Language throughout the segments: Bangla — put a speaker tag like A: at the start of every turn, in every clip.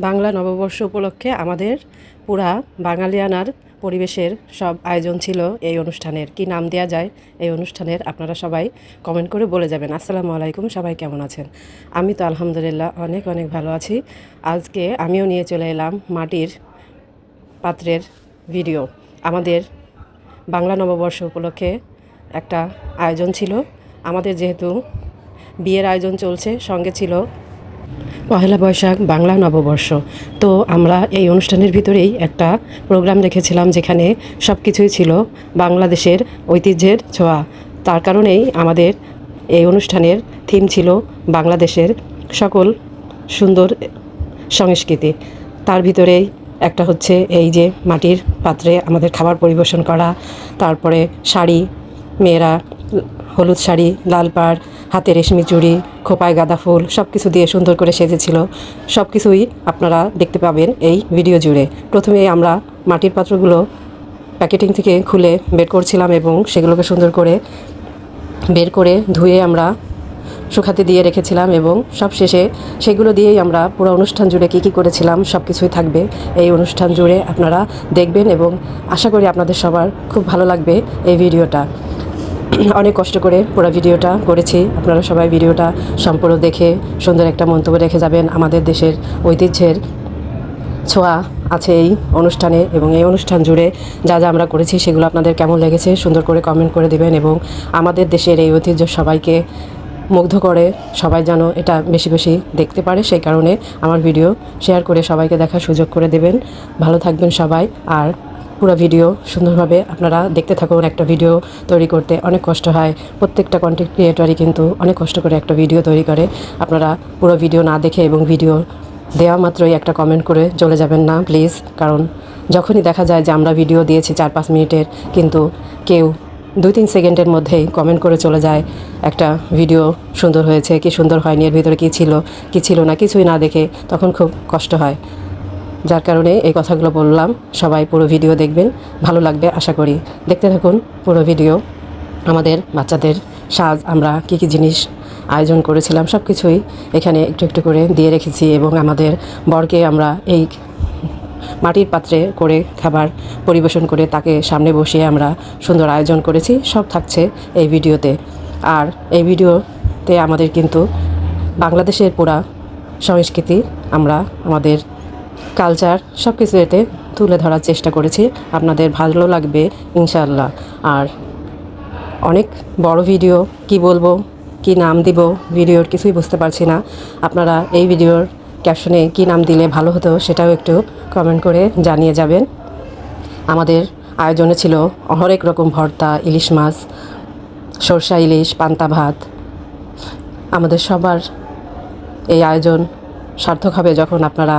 A: বাংলা নববর্ষ উপলক্ষে আমাদের পুরা বাঙালিয়ানার পরিবেশের সব আয়োজন ছিল এই অনুষ্ঠানের। কি নাম দেওয়া যায় এই অনুষ্ঠানের আপনারা সবাই কমেন্ট করে বলে যাবেন। আসসালামু আলাইকুম, সবাই কেমন আছেন? আমি তো আলহামদুলিল্লাহ অনেক অনেক ভালো আছি। আজকে আমিও নিয়ে চলে এলাম মাটির পাত্রের ভিডিও। আমাদের বাংলা নববর্ষ উপলক্ষে একটা আয়োজন ছিল। আমাদের যেহেতু বিয়ের আয়োজন চলছে, সঙ্গে ছিল পহেলা বৈশাখ বাংলা নববর্ষ। তো আমরা এই অনুষ্ঠানের ভিতরেই একটা প্রোগ্রাম রেখেছিলাম যেখানে সব কিছুই ছিল বাংলাদেশের ঐতিহ্যের ছোঁয়া। তার কারণেই আমাদের এই অনুষ্ঠানের থিম ছিল বাংলাদেশের সকল সুন্দর সংস্কৃতি। তার ভিতরেই একটা হচ্ছে এই যে মাটির পাত্রে আমাদের খাবার পরিবেশন করা, তারপরে শাড়ি, মেয়েরা হলুদ শাড়ি, লাল পাড়, হাতে রেশমি চুড়ি, খোপায় গাঁদা ফুল, সব কিছু দিয়ে সুন্দর করে সেজেছিল। সব কিছুই আপনারা দেখতে পাবেন এই ভিডিও জুড়ে। প্রথমে আমরা মাটির পাত্রগুলো প্যাকেটিং থেকে খুলে বের করছিলাম এবং সেগুলোকে সুন্দর করে বের করে ধুয়ে আমরা শুকাতে দিয়ে রেখেছিলাম এবং সব শেষে সেগুলো দিয়েই আমরা পুরো অনুষ্ঠান জুড়ে কী কী করেছিলাম সব কিছুই থাকবে এই অনুষ্ঠান জুড়ে, আপনারা দেখবেন এবং আশা করি আপনাদের সবার খুব ভালো লাগবে এই ভিডিওটা। অনেক কষ্ট করে পুরো ভিডিওটা করেছি, আপনারা সবাই ভিডিওটা সম্পূর্ণ দেখে সুন্দর একটা মন্তব্য রেখে যাবেন। আমাদের দেশের ঐতিহ্যের ছোঁয়া আছে এই অনুষ্ঠানে এবং এই অনুষ্ঠান জুড়ে যা যা আমরা করেছি সেগুলো আপনাদের কেমন লেগেছে সুন্দর করে কমেন্ট করে দেবেন এবং আমাদের দেশের এই ঐতিহ্য সবাইকে মুগ্ধ করে, সবাই যেন এটা বেশি বেশি দেখতে পারে সেই কারণে আমার ভিডিও শেয়ার করে সবাইকে দেখার সুযোগ করে দেবেন। ভালো থাকবেন সবাই। আর পুরো ভিডিও সুন্দরভাবে আপনারা দেখতে থাকুন। একটা ভিডিও তৈরি করতে অনেক কষ্ট হয়, প্রত্যেকটা কন্টেন্ট ক্রিয়েটরই কিন্তু অনেক কষ্ট করে একটা ভিডিও তৈরি করে। আপনারা পুরো ভিডিও না দেখে এবং ভিডিও দেওয়া মাত্রই একটা কমেন্ট করে চলে যাবেন না প্লিজ, কারণ যখনই দেখা যায় যে আমরা ভিডিও দিয়েছি 4-5 মিনিটের কিন্তু কেউ 2-3 সেকেন্ডের মধ্যেই কমেন্ট করে চলে যায় একটা ভিডিও সুন্দর হয়েছে কি সুন্দর হয়নি, এর ভিতরে কী ছিল কী ছিল না কিছুই না দেখে, তখন খুব কষ্ট হয়। যার কারণে এই কথাগুলো বললাম। সবাই পুরো ভিডিও দেখবেন, ভালো লাগবে আশা করি। দেখতে থাকুন পুরো ভিডিও। আমাদের বাচ্চাদের সাজ আমরা কী কী জিনিস আয়োজন করেছিলাম সব কিছুই এখানে একটু একটু করে দিয়ে রেখেছি এবং আমাদের বরকে আমরা এই মাটির পাত্রে করে খাবার পরিবেশন করে তাকে সামনে বসিয়ে আমরা সুন্দর আয়োজন করেছি। সব থাকছে এই ভিডিওতে। আর এই ভিডিওতে আমাদের কিন্তু বাংলাদেশের পুরা সংস্কৃতি, আমরা আমাদের কালচার সব কিছু এতে তুলে ধরার চেষ্টা করেছি। আপনাদের ভালো লাগবে ইনশাআল্লাহ। আর অনেক বড় ভিডিও, কি বলবো কি নাম দিব ভিডিওর কিছুই বুঝতে পারছি না। আপনারা এই ভিডিওর ক্যাপশনে কি নাম দিলে ভালো হতো সেটাও একটু কমেন্ট করে জানিয়ে যাবেন। আমাদের আয়োজনে ছিল হরেক রকম ভর্তা, ইলিশ মাছ, সরষা ইলিশ, পান্তা ভাত। আমাদের সবার এই আয়োজন সার্থক হবে যখন আপনারা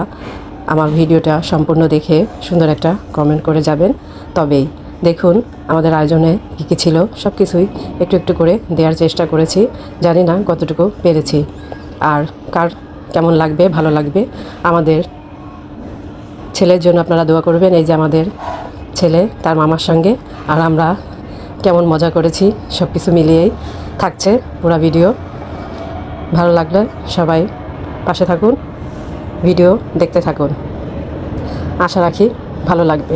A: আমার ভিডিওটা সম্পূর্ণ দেখে সুন্দর একটা কমেন্ট করে যাবেন। তবেই দেখুন আমাদের আয়োজনে কী কী ছিল সব কিছুই একটু একটু করে দেওয়ার চেষ্টা করেছি, জানি না কতটুকু পেরেছি। আর কার কেমন লাগবে ভালো লাগবে। আমাদের ছেলের জন্য আপনারা দোয়া করবেন। এই যে আমাদের ছেলে তার মামার সঙ্গে, আর আমরা কেমন মজা করেছি সব কিছু মিলিয়েই থাকছে পুরো ভিডিও। ভালো লাগলে সবাই পাশে থাকুন, ভিডিও দেখতে থাকুন, আশা রাখি ভালো লাগবে।